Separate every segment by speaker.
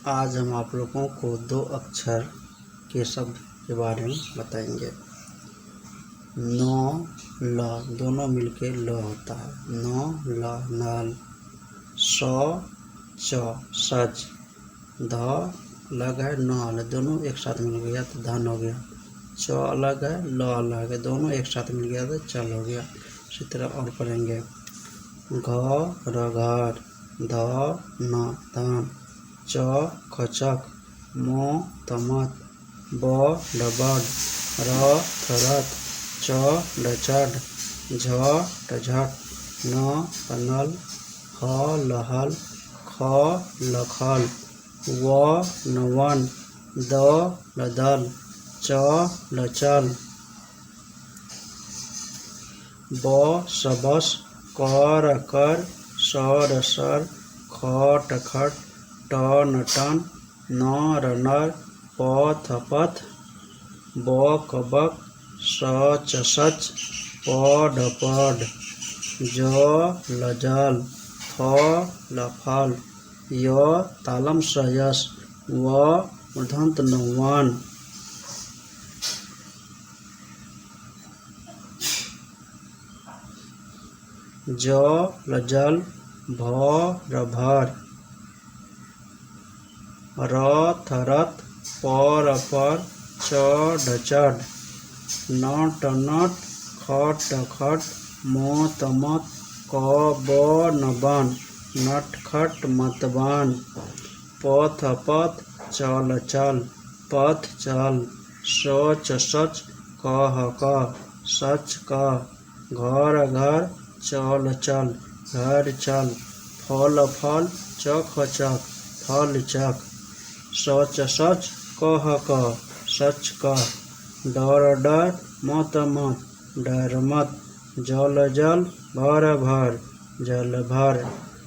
Speaker 1: आज हम आप लोगों को दो अक्षर के शब्द के बारे में बताएंगे। न ल दोनों मिलके ल होता है। न ल नल। स च सच। ध अलग है, न अलग, दोनों एक साथ मिल गया तो धन हो गया। च अलग है, ल अलग है, दोनों एक साथ मिल गया तो चल हो गया। इसी तरह और पढ़ेंगे। घर घर। ध न धन। च खचक। म तमत। ब डबड। र थरत। च डचड। झ टझट। न तनल। ह लहल। ख लखल। व नवन। द लदल। च लचल। ब सबस। क रकर। स रसर। ख टखट। ट नटन। न रनर। प थपथ। ब कबक। स चसच। प ढपड। ज लजल। फ लफल। य तालम सयस। व मूर्धन्त नौवन। ज लजल। भ रभर। र थरत। प रपर। च ढचड। न टनट। ख टखट। म तमत। क ब नबन। नटखट मतबन। प थपत। च लचल। पथ चल। स चसच। क हक। सच क। घर घर। चल चल। घर चल। फल फल। च खचक। फल चक। स चसच। क हक। सच क। डर डर। मत मत। डर मत। जल जल। भर भर। जल भर।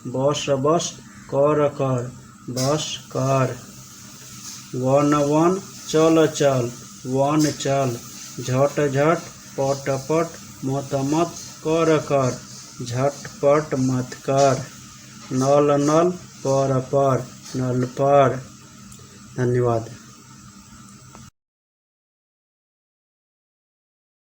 Speaker 1: बस बस। कर कर। बस कर। One one. चल चल। वन चल। झट झट। पट पट। मत मत। कर कर। झटपट मत कर। नल नल। पर पर। नल पर। धन्यवाद।